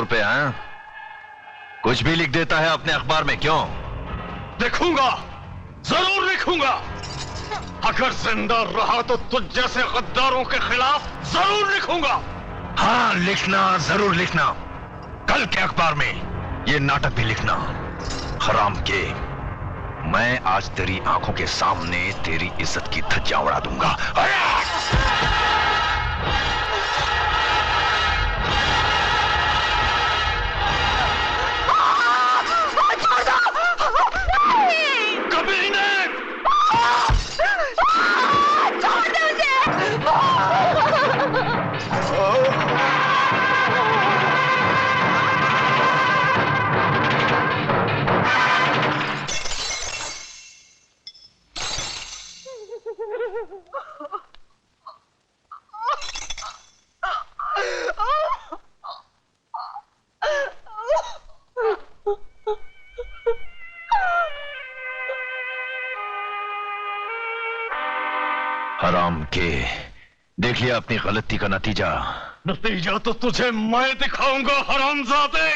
पे, हाँ? कुछ भी लिख देता है अपने अखबार में, क्यों? लिखूंगा, जरूर लिखूंगा। अगर जिंदा रहा तो तुझ जैसे गद्दारों के खिलाफ जरूर लिखूंगा। हाँ, लिखना, जरूर लिखना। कल के अखबार में ये नाटक भी लिखना। हराम के, मैं आज तेरी आंखों के सामने तेरी इज्जत की धज्जियां उड़ा दूंगा। कभी नहीं। छोड़ दो उसे। हराम के, देख लिया अपनी गलती का नतीजा। नतीजा तो तुझे मैं दिखाऊंगा हरामजादे।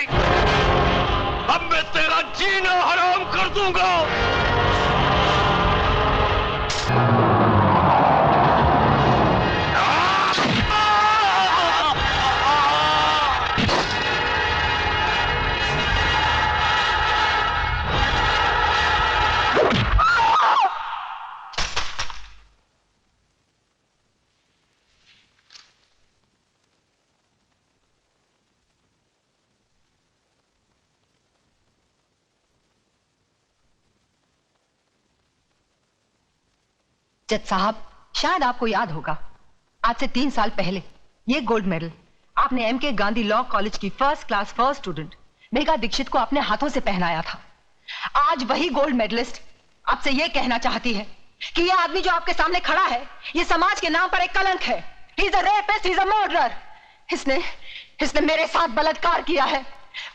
अब मैं तेरा जीना हराम कर दूंगा। जज साहब, शायद आपको याद होगा, आज से 3 साल पहले ये गोल्ड मेडल आपने एमके गांधी लॉ कॉलेज की first class first student Megha Dikshit को अपने हाथों से पहनाया था। आज वही गोल्ड मेडलिस्ट आपसे ये कहना चाहती है कि ये आदमी जो आपके सामने खड़ा है, ये समाज के नाम पर एक कलंक है। He is a rapist, he is a murderer. इसने मेरे साथ बलात्कार किया है,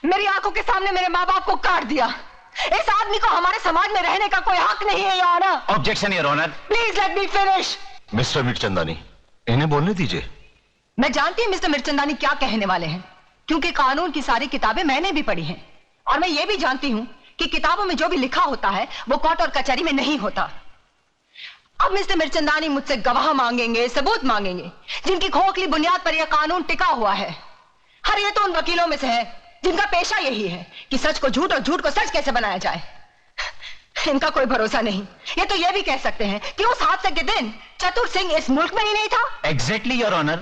मेरी आंखों के सामने मेरे माँ बाप को काट दिया। इस आदमी को हमारे समाज में रहने का कोई हक नहीं है, your honour. Objection, your honour. Please let me finish. Mister Mirchandani, इन्हें बोलने दीजिए। मैं जानती हूं मिस्टर मिर्चंदानी क्या कहने वाले हैं, क्योंकि कानून की सारी किताबें मैंने भी पढ़ी हैं, और मैं ये भी जानती हूं कि किताबों में जो भी लिखा होता है वो कोर्ट और कचहरी में नहीं होता। अब मिस्टर मिर्चंदानी मुझसे गवाह मांगेंगे, सबूत मांगेंगे, जिनकी खोखली बुनियाद पर यह कानून टिका हुआ है। हर ये तो उन वकीलों में से है जिनका पेशा यही है कि सच को झूठ और झूठ को सच कैसे बनाया जाए। इनका कोई भरोसा नहीं। ये तो ये भी कह सकते हैं कि उस हादसे के दिन चतुर सिंह इस मुल्क में ही नहीं था। Exactly, your honour.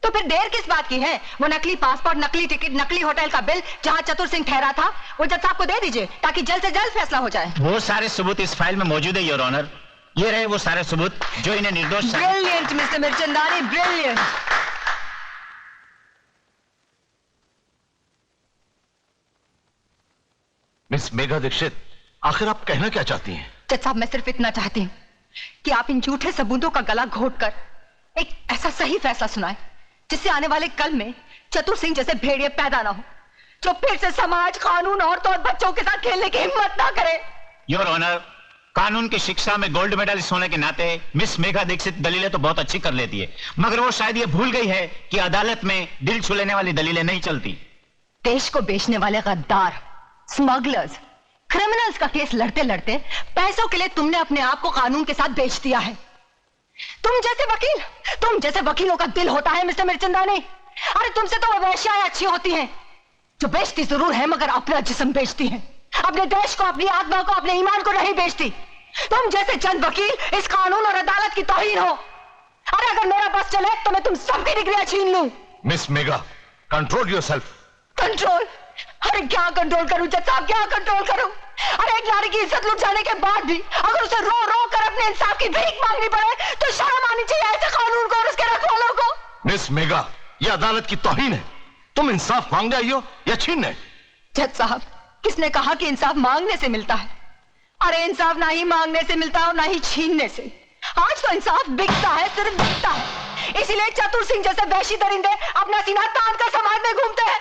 तो फिर देर किस बात की है? वो नकली पासपोर्ट, नकली टिकट, नकली होटल का बिल जहां चतुर सिंह ठहरा था, वो जज साहब को दे दीजिए ताकि जल्द से जल्द फैसला हो जाए। वो सारे सबूत इस फाइल में मौजूद है, योर ऑनर। ये रहे वो सारे सबूत जो इन्हें निर्दोष। Brilliant mister Mirchandani, brilliant. Miss Megha Dikshit, आखिर आप कहना क्या चाहती हैं? जज साहब, मैं सिर्फ इतना चाहती हूँ कि आप इन झूठे सबूतों का गला घोटकर एक ऐसा सही फैसला सुनाएं जिससे आने वाले कल में चतुर सिंह जैसे भेड़िए पैदा ना हो, जो फिर से समाज, कानून, औरतों और बच्चों के साथ खेलने की हिम्मत ना करे। योर ऑनर, कानून की शिक्षा में गोल्ड मेडलिस्ट होने के नाते मिस मेघा दीक्षित दलीलें तो बहुत अच्छी कर लेती है, मगर वो शायद ये भूल गई है कि अदालत में दिल छू लेने वाली दलीलें नहीं चलती। देश को बेचने वाले गद्दार, स्मगलर्स, क्रिमिनल्स का केस लड़ते लड़ते पैसों के लिए तुमने अपने आप को कानून के साथ बेच दिया है। तुम जैसे वकीलों का दिल होता है मिस्टर मिर्चंदानी। अरे तुमसे तो वेश्याएं अच्छी होती हैं, जो बेचती जरूर है मगर अपना जिस्म बेचती हैं, अपने देश को, अपनी आत्मा को, अपने ईमान को नहीं बेचती। तुम जैसे चंद वकील इस कानून और अदालत की तौहीन हो। अरे अगर मेरा बस चले तो मैं तुम सबकी डिग्रियां छीन लूं। Miss Megha, control yourself. Control? अरे क्या कंट्रोल करूं जज साहब, क्या कंट्रोल करूं? अरे एक नारी की इज्जत लुट जाने के बाद भी अगर उसे रो रो कर अपने इंसाफ की भीख मांगनी पड़े तो शर्म आनी चाहिए ऐसे कानून को और उसके रखवालों को। मिस मेघा, यह अदालत की तौहीन है। तुम इंसाफ मांगने आई हो या छीनने? जज साहब, किसने कहा कि इंसाफ मांगने से मिलता है? अरे इंसाफ ना ही मांगने से मिलता और ना ही छीनने से। आज तो इंसाफ बिकता है, सिर्फ बिकता है। इसीलिए चतुर सिंह जैसे वैशी दरिंदे अपना सीना तान कर समाज में घूमते हैं,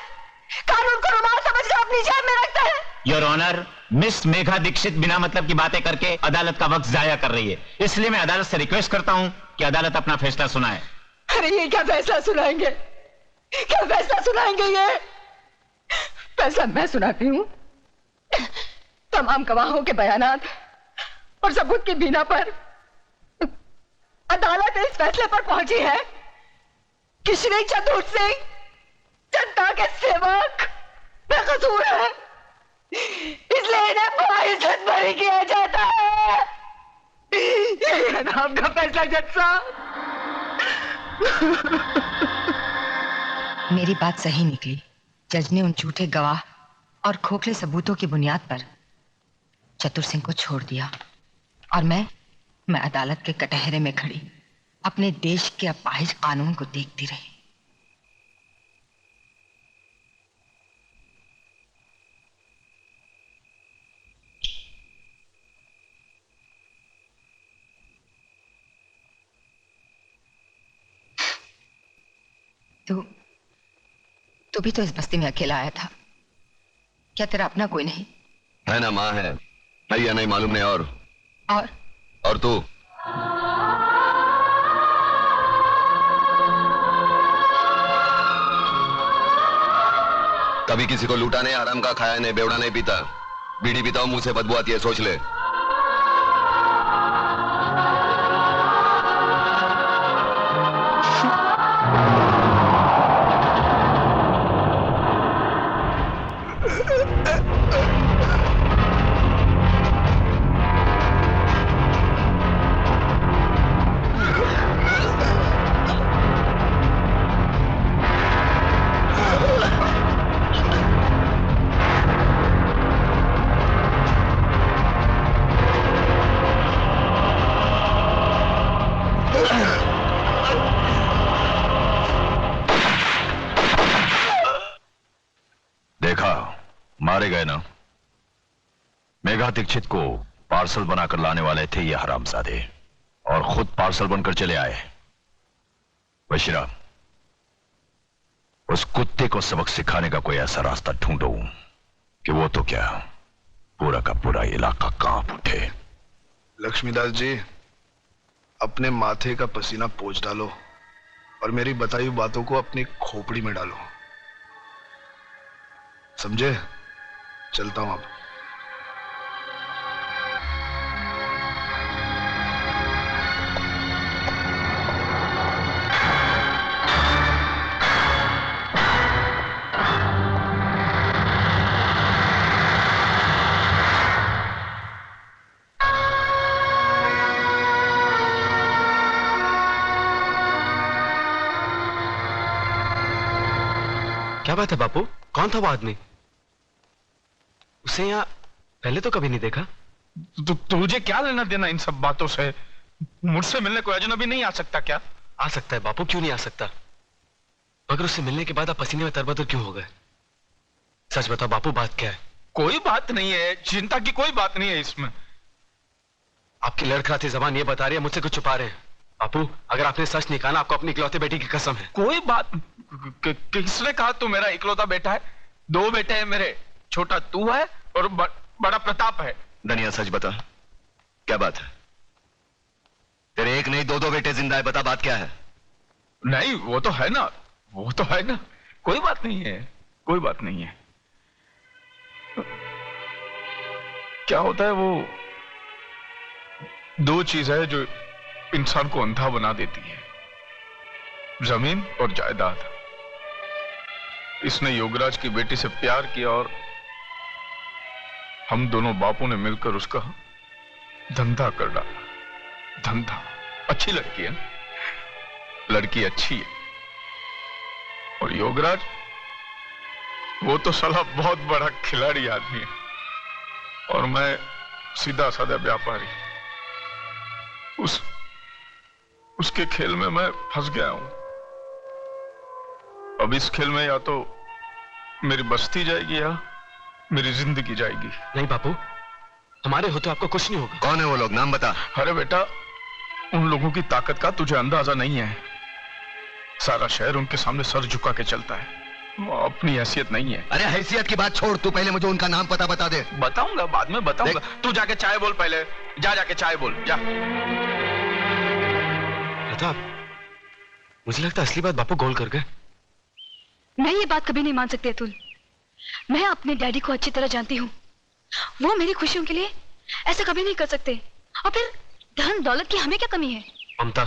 कानून को रुमाल समझकर अपनी जेब में रखते हैं। Your honour, miss Megha Dikshit बिना मतलब की बातें करके अदालत का वक्त जाया कर रही है, इसलिए मैं अदालत से रिक्वेस्ट करता हूं कि अदालत अपना फैसला सुनाए। अरे ये क्या फैसला सुनाएंगे? क्या फैसला सुनाएंगे ये? फैसला मैं सुनाती हूँ। तमाम गवाहों के बयानात और सबूत की बिना पर अदालत इस फैसले पर पहुंची है कि श्री चतुर सिंह जनता के सेवक बेकसूर है, इसलिए इन्हें बाइज्जत बरी किया जाता है। यही है ना आपका फैसला जज साहब? मेरी बात सही निकली। जज ने उन झूठे गवाह और खोखले सबूतों की बुनियाद पर चतुर सिंह को छोड़ दिया और मैं अदालत के कटहरे में खड़ी अपने देश के अपाहिज कानून को देखती रही। तू भी तो इस बस्ती में अकेला आया था, क्या तेरा अपना कोई नहीं? है ना, माँ है या नहीं मालूम नहीं। और तू? कभी किसी को लूटा नहीं, हराम का खाया नहीं, बेवड़ा नहीं पीता, बीड़ी पीता हूं, मुंह से बदबू आती है, सोच ले। मारे गए ना? मेघा दीक्षित को पार्सल बनाकर लाने वाले थे ये हरामजादे और खुद पार्सल बनकर चले आए। बशीरा, उस कुत्ते को सबक सिखाने का कोई ऐसा रास्ता ढूंढो कि वो तो क्या पूरा का पूरा इलाका कांप उठे। लक्ष्मीदास जी, अपने माथे का पसीना पोंछ डालो और मेरी बताई हुई बातों को अपनी खोपड़ी में डालो, समझे? चलता हूं अब। क्या बात है बापू, कौन था वो आदमी? उसे यहाँ पहले तो कभी नहीं देखा। तुझे क्या लेना देना इन सब बातों से? मुझसे मिलने कोई अजनबी नहीं आ सकता क्या? आ सकता है बापू, क्यों नहीं आ सकता? मगर उससे मिलने के बाद आप पसीने में तरबतर क्यों हो गए? सच बताओ बापू, बात क्या है? कोई बात नहीं है, चिंता की कोई बात नहीं है इसमें। आपकी लड़खड़ाती जबान ये बता रही है मुझसे कुछ छुपा रहे हैं। बापू, अगर आपने सच नहीं कहा ना, आपको अपनी इकलौते बेटी की कसम है। कोई बात किसने कहा तू मेरा इकलौता बेटा है? 2 बेटे हैं मेरे, छोटा तू है और बड़ा प्रताप है। धनिया, सच बता, क्या बात है? तेरे एक नहीं 2 बेटे जिंदा है, बता बात क्या है? नहीं, वो तो है ना, वो तो है ना, कोई बात नहीं है, कोई बात नहीं है। क्या होता है, वो 2 चीज है जो इंसान को अंधा बना देती है, जमीन और जायदाद। इसने योगराज की बेटी से प्यार किया और हम दोनों बापों ने मिलकर उसका धंधा कर डाला। धंधा, अच्छी लड़की है, लड़की अच्छी है। और योगराज, वो तो साला बहुत बड़ा खिलाड़ी आदमी है और मैं सीधा साधा व्यापारी। उसके खेल में मैं फंस गया हूं। अब इस खेल में या तो मेरी बस्ती जाएगी या मेरी जिंदगी जाएगी। नहीं बापू, हमारे होते आपको कुछ नहीं होगा। कौन है वो लोग, नाम बता। अरे बेटा, उन लोगों की ताकत का तुझे अंदाजा नहीं है। सारा शहर उनके सामने सर झुका के चलता है, अपनी हैसियत नहीं है। अरे हैसियत की बात छोड़, तू पहले मुझे उनका नाम पता बता दे। बताऊंगा, बाद में बताऊंगा। तू जाके चाय बोल, पहले जाके चाय बोल, जा। प्रताप, मुझे लगता है असली बात बापू गोल कर गए। मैं ये बात कभी नहीं मान सकती अतुल। मैं अपने डैडी को अच्छी तरह जानती हूँ। वो मेरी खुशियों के लिए ऐसा कभी नहीं कर सकते। और फिर धन दौलत की हमें क्या कमी है? ममता,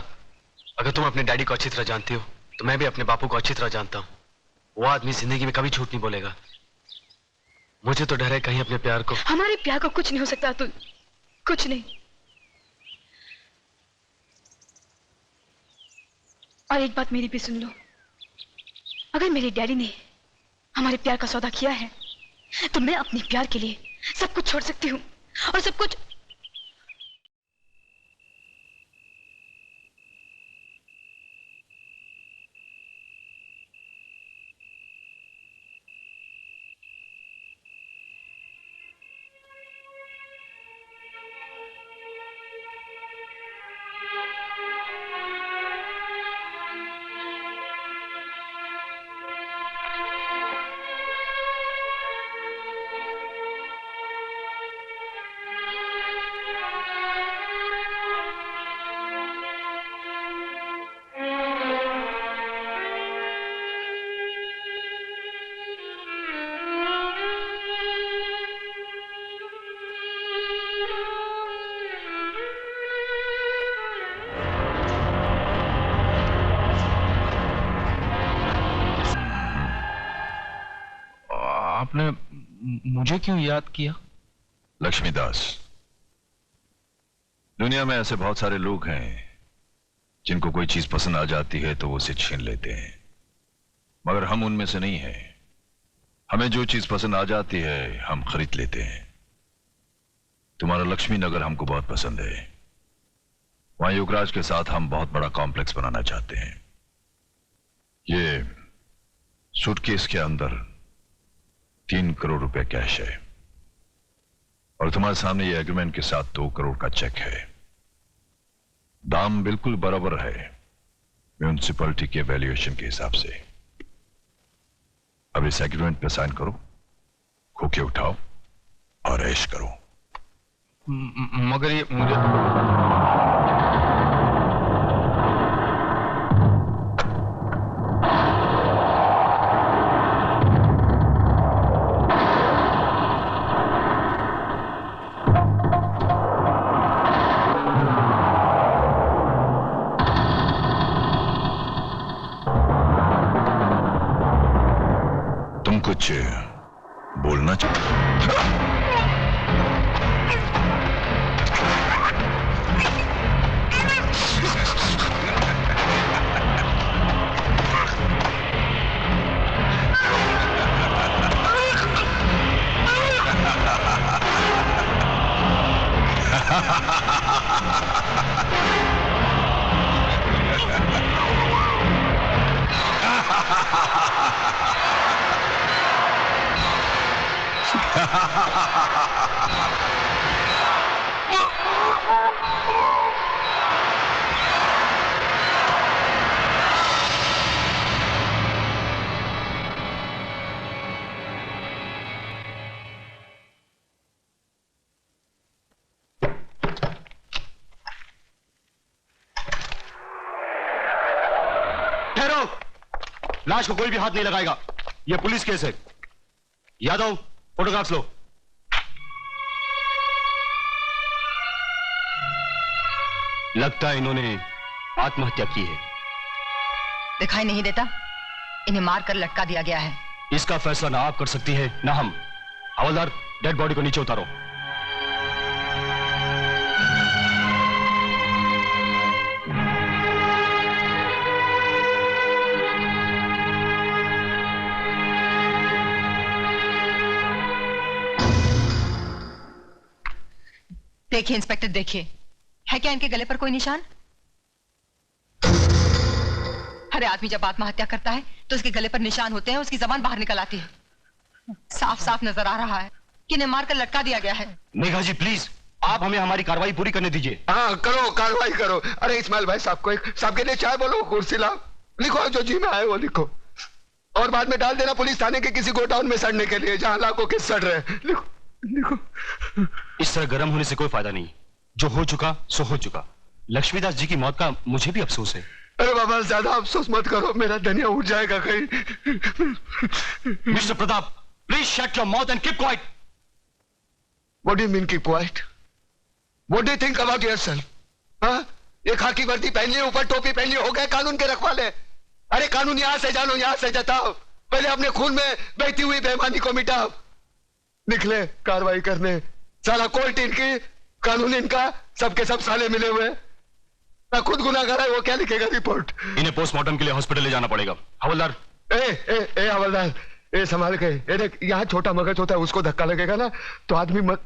अगर तुम अपने डैडी को अच्छी तरह जानती हो तो मैं भी अपने बापू को अच्छी तरह जानता हूँ। वो आदमी जिंदगी में कभी झूठ नहीं बोलेगा। मुझे तो डर है कहीं अपने प्यार को। हमारे प्यार को कुछ नहीं हो सकता अतुल, कुछ नहीं। और एक बात मेरी भी सुन लो, अगर मेरे डैडी ने हमारे प्यार का सौदा किया है तो मैं अपने प्यार के लिए सब कुछ छोड़ सकती हूँ। और सब कुछ आपने मुझे क्यों याद किया? लक्ष्मीदास, दुनिया में ऐसे बहुत सारे लोग हैं जिनको कोई चीज पसंद आ जाती है तो वो उसे छीन लेते हैं, मगर हम उनमें से नहीं हैं। हमें जो चीज पसंद आ जाती है हम खरीद लेते हैं। तुम्हारा लक्ष्मी नगर हमको बहुत पसंद है। वहां युगराज के साथ हम बहुत बड़ा कॉम्प्लेक्स बनाना चाहते हैं। ये सूटकेस के अंदर 3 करोड़ रुपए कैश है और तुम्हारे सामने ये एग्रीमेंट के साथ 2 करोड़ का चेक है। दाम बिल्कुल बराबर है म्यूनिसिपैलिटी के वैल्यूएशन के हिसाब से। अब इस एग्रीमेंट पे साइन करो, खोके उठाओ और ऐश करो। मगर ये मुझे कुछ बोलना लाश को कोई भी हाथ नहीं लगाएगा। यह पुलिस केस है। यादव, फोटोग्राफ्स लो। लगता है इन्होंने आत्महत्या की है। दिखाई नहीं देता? इन्हें मारकर लटका दिया गया है। इसका फैसला ना आप कर सकती है ना हम। हवलदार, डेड बॉडी को नीचे उतारो। देखिए इंस्पेक्टर, देखिए, है क्या इनके गले पर कोई निशान? हर आदमी जब आत्महत्या करता है तो उसके गले पर निशान होते हैं, उसकी जबान बाहर निकल आती है। साफ साफ नजर आ रहा है कि इन्हें मारकर लटका दिया गया है। मेघा जी प्लीज, आप हमें हमारी कार्रवाई पूरी करने दीजिए। हाँ करो, कार्रवाई करो। अरे इस्माइल भाई साहब को साहब के लिए चाय बोलो, कुर्सी लाओ, लिखो जो जी में आए वो लिखो, और बाद में डाल देना पुलिस थाने के किसी गोडाउन में सड़ने के लिए जहां लाखों के सड़ रहे। लिखो लिखो। इस तरह गर्म होने से कोई फायदा नहीं। जो हो चुका सो हो चुका। लक्ष्मीदास जी की मौत का मुझे भी अफसोस है। अरे बाबा ज्यादा अफसोस मत करो, मेरा धनिया उठ जाएगा कहीं। Mister Pratap, please shut your mouth and keep quiet. What do you mean keep quiet? What do you think about yourself? हाँ? ये खाकी वर्दी पहन ली, ऊपर टोपी पहन ली, हो गए कानून के रखवाले। अरे कानून यहां से जानो, यहां से जताओ, पहले अपने खून में बहती हुई बेईमानी को मिटाओ। निकले कार्रवाई करने। साला कोर्ट इनकी, कानून इनका, सबके सब साले मिले हुए। ना खुद गुनाहगार है, वो क्या लिखेगा रिपोर्ट? इन्हें पोस्टमार्टम के लिए हॉस्पिटल ले जाना पड़ेगा। हवलदार। ए हवलदार, ए संभाल के। ए देख, यहाँ छोटा मगज होता है, उसको धक्का लगेगा ना तो आदमी मत।